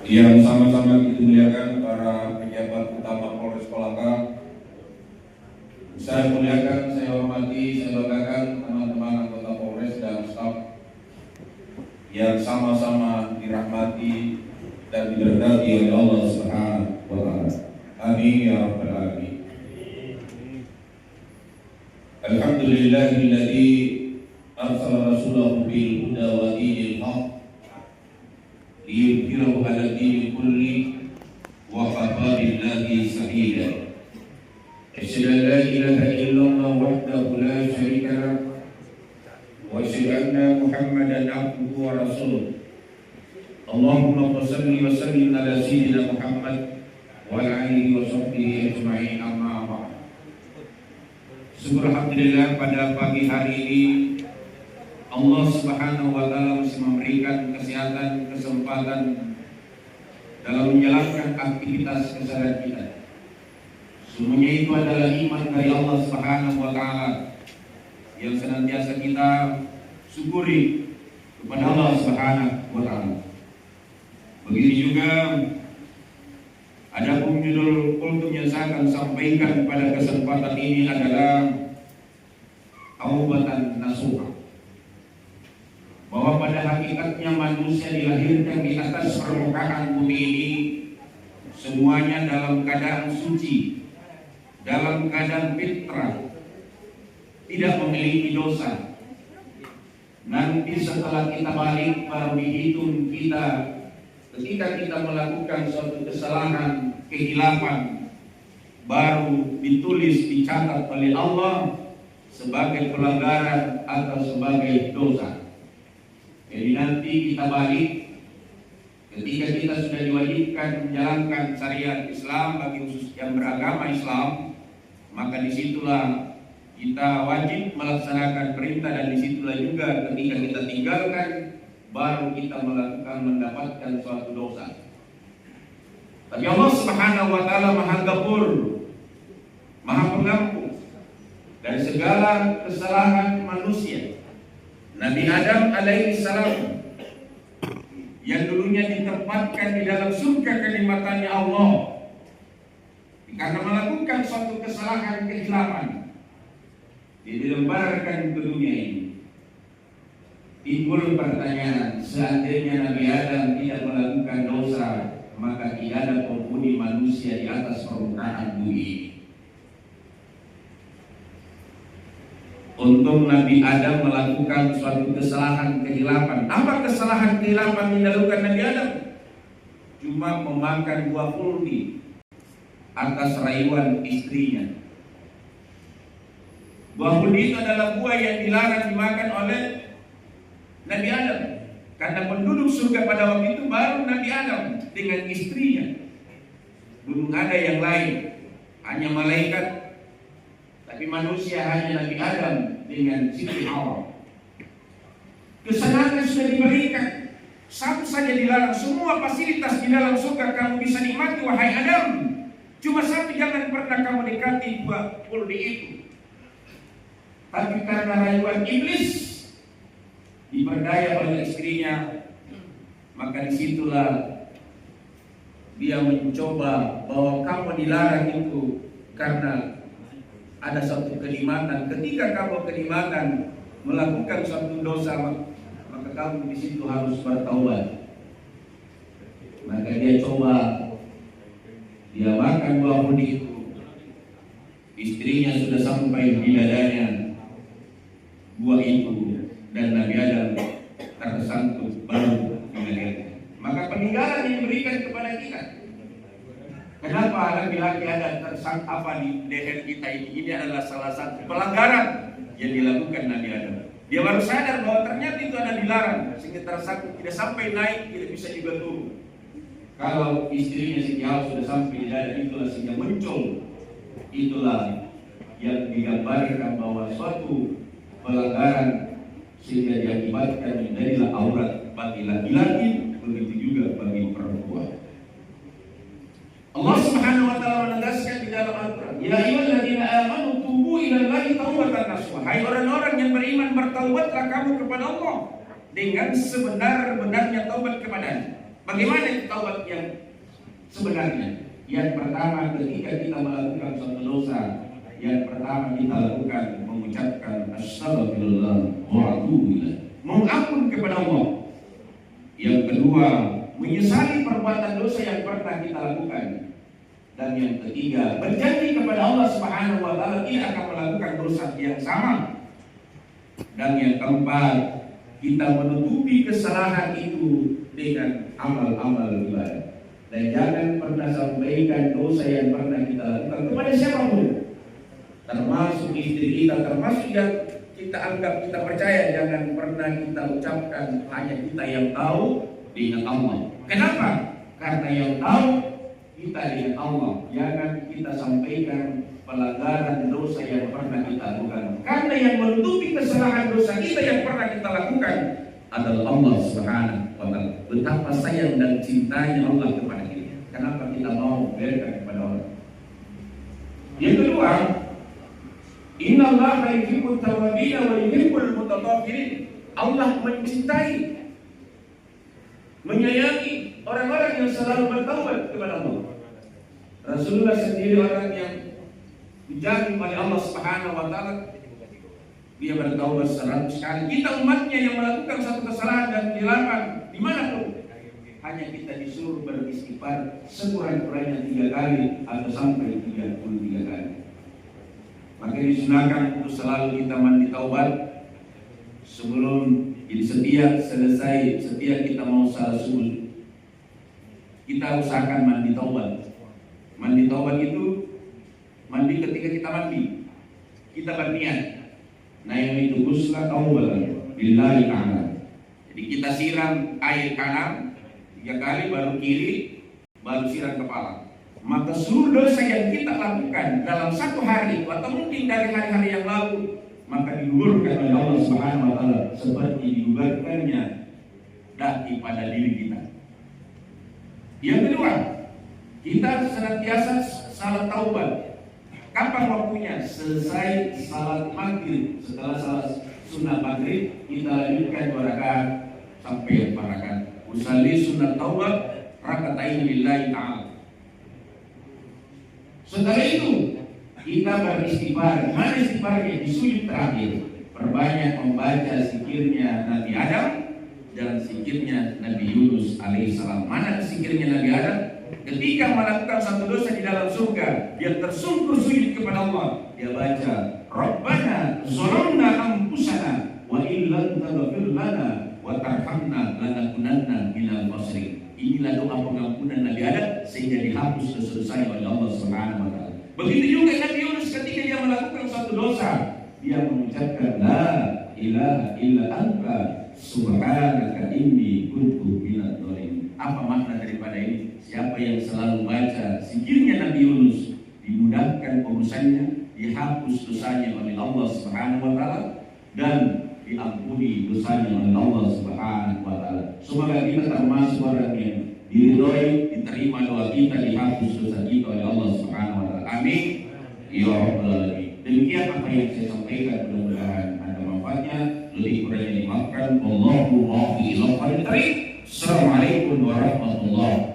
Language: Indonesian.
Yang sama-sama kita muliakan para pejabat utama Polres Kolaka, saya muliakan, saya hormati, saya banggakan teman-teman anggota Polres dan staf yang sama-sama dirahmati dan diberkati oleh Allah Subhanahu wa Ta'ala. Amin ya rabbal alamin. Alhamdulillahilladzi arsala rasulahu bil huda wa dinil haqq liyudhhirahu 'ala dini kulli wa kafa billahi shahida. Asyhadu an la ilaha illallah wahdahu la syarika lah wa asyhadu anna Muhammadan abduhu wa rasuluh. Allahumma shalli wa sallim ala sayyidina Muhammad wa ala alihi wa sahbihi ajma'in, amma ba'd. Alhamdulillah, pada pagi hari ini Allah Subhanahu wa Ta'ala masih memberikan kesehatan, kesempatan dalam menjalankan aktivitas keseharian kita. Semuanya itu adalah iman dari Allah Subhanahu wa Ta'ala yang senantiasa kita syukuri kepada Allah Subhanahu wa Ta'ala. Begitu juga ada judul kultum yang saya akan sampaikan pada kesempatan ini adalah taubatan nasuha. Bahwa pada hakikatnya manusia dilahirkan di atas permukaan bumi ini semuanya dalam keadaan suci, dalam keadaan fitrah, tidak memiliki dosa. Nanti setelah kita balik baru dihitung kita ketika kita melakukan suatu kesalahan, kehilapan, baru ditulis, dicatat oleh Allah sebagai pelanggaran atau sebagai dosa. Jadi nanti kita balik ketika kita sudah diwajibkan menjalankan syariat Islam bagi khusus yang beragama Islam, maka disitulah kita wajib melaksanakan perintah, dan disitulah juga ketika kita tinggalkan baru kita mendapatkan suatu dosa. Tapi Allah Subhanahu wa Ta'ala Maha Ghafur, Maha Pengampun dari segala kesalahan manusia. Nabi Adam alaihi salam yang dulunya ditempatkan di dalam surga kenikmatannya Allah, karena melakukan suatu kesalahan, kehilapan, dilemparkan ke dunia ini. Timbul pertanyaan, seandainya Nabi Adam tidak melakukan dosa, maka tidak ada penghuni manusia di atas permukaan bumi ini. Untung Nabi Adam melakukan suatu kesalahan, kehilapan. Apa kesalahan, kehilapan yang dilakukan Nabi Adam? Cuma memakan buah kuldi atas rayuan istrinya. Buah kuldi itu adalah buah yang dilarang dimakan oleh Nabi Adam, karena penduduk surga pada waktu itu baru Nabi Adam dengan istrinya. Belum ada yang lain, hanya malaikat. Tapi manusia hanya Nabi Adam dengan Siti Hawa. Kesenangan sudah diberikan, satu saja dilarang. Semua fasilitas di dalam surga kamu bisa nikmati, wahai Adam. Cuma satu, jangan pernah kamu dekati buah kuldi itu. Tapi karena rayuan iblis, diperdaya oleh istrinya, maka disitulah dia mencoba bahwa kamu dilarang itu karena ada suatu kenikmatan. Ketika kamu kenikmatan melakukan suatu dosa, maka kamu di situ harus bertaubat. Maka dia coba, dia makan buah kuldi itu. Istrinya sudah sampai di dadanya buah itu, dan Nabi Adam tersangkut baru meninggalkan. Maka peninggalan yang diberikan kepada kita. Kenapa laki-laki ada tersangkut apa di leher kita ini? Ini adalah salah satu pelanggaran yang dilakukan Nabi Adam. Dia baru sadar bahwa ternyata itu ada dilarang, sehingga tersangkut tidak sampai naik, tidak bisa juga turun. Kalau istrinya Siti Hawa sudah sampai di dada, itulah sehingga muncul. Itulah yang digambarkan bahwa suatu pelanggaran sehingga diakibatkan menjadilah aurat bagi laki-laki, begitu juga bagi perempuan. Allah Subhanahu wa Ta'ala menegaskan di dalam Al-Quran, ya ayyuhalladzina amanu tubu ilallahi taubatan nasuha. Hai orang-orang yang beriman, bertaubatlah kamu kepada Allah dengan sebenar-benarnya taubat kepadanya. Bagaimana itu taubat yang sebenarnya? Yang pertama, ketika kita melakukan suatu dosa, yang pertama kita lakukan mengucapkan astagfirullah wa atubu ilaih, mengampun kepada Allah. Yang kedua, menyesali perbuatan dosa yang pernah kita lakukan. Dan yang ketiga, berjanji kepada Allah Subhanahu wa taala tidak akan melakukan dosa yang sama. Dan yang keempat, kita menutupi kesalahan itu dengan amal-amal ibadah. Dan jangan pernah sampaikan dosa yang pernah kita lakukan kepada siapapun, termasuk istri kita, termasuk yang kita anggap kita percaya. Jangan pernah kita ucapkan, hanya kita yang tahu dengan Allah. Kenapa? Karena yang tahu kita dengan Allah. Jangan kita sampaikan pelanggaran dosa yang pernah kita lakukan, karena yang menutupi kesalahan dosa kita yang pernah kita lakukan adalah Allah Subhanahu wa taala. Betapa sayang dan cintanya Allah kepada kita. Kenapa kita mau berikan kepada Allah? Yang kedua, innallaha yuhibbut tawwabin wa yuhibbul mutatahhirin. Allah mencintai, menyayangi orang-orang yang selalu bertaubat kepada Allah. Rasulullah sendiri orang yang dijamin oleh Allah Subhanahu wa taala, dia bertaubat 100 kali. Kita umatnya yang melakukan satu kesalahan dan kehilafan dimanapun, hanya kita disuruh beristighfar sekurang-kurangnya 3 kali atau sampai 33 kali. Maka disunahkan untuk selalu kita mandi taubat sebelum, jadi setiap kita mau salat subuh, kita usahakan mandi taubat. Mandi taubat itu mandi ketika kita mandi, kita berniat. Nah yang itu ghusla taubatan billahi ta'ala. Jadi kita siram air kanan 3 kali, baru kiri, baru siram kepala. Maka seluruh dosa yang kita lakukan dalam 1 hari atau mungkin dari hari-hari yang lalu, maka digugurkan oleh Allah Subhanahu wa taala seperti digugurkannya daki pada diri kita. Yang kedua, kita senantiasa salat taubat. Kapan waktunya? Selesai salat maghrib. Setelah salat sunnah maghrib, kita lanjutkan 2 rakaat sampai 4 rakaat. Usalli sunnah taubat rakaatain lillahi ta'ala. Setelah itu kita beristighfar. Mana istighfarnya? Di sujud terakhir. Perbanyak membaca zikirnya Nabi Adam dan zikirnya Nabi Yunus alaihissalam. Mana zikirnya Nabi Adam? Ketika melakukan satu dosa di dalam surga, dia tersungkur sujud kepada Allah. Dia baca, Rabbana zalamna anfusana wa illam taghfir lana wa tarhamna lanakunanna minal khasirin. Inilah doa pengampunan Nabi Adam sehingga dihapus dosa-dosanya oleh Allah Subhanahu wa taala. Begitu juga Nabi Yunus ketika dia melakukan satu dosa, dia mengucapkan la ilaha illa anta subhanaka inni kuntu minadh dhalimin. Apa makna daripada ini? Siapa yang selalu baca zikirnya Nabi Yunus, dimudahkan urusannya, dihapus dosanya oleh Allah Subhanahu wa taala dan diampuni dosanya oleh Allah Subhanahu wa taala. Semoga kita termasuk orang yang diridhoi, diterima doa kita, dihapus dosa kita oleh Allah Subhanahu wa taala. Amin ya rabbal alamin. Demikian apa yang saya sampaikan, mudah-mudahan ada manfaatnya. Lebih kurangnya dimaafkan. Wallahu muwaffiq ila aqwamit thoriq. Assalamualaikum warahmatullahi wabarakatuh.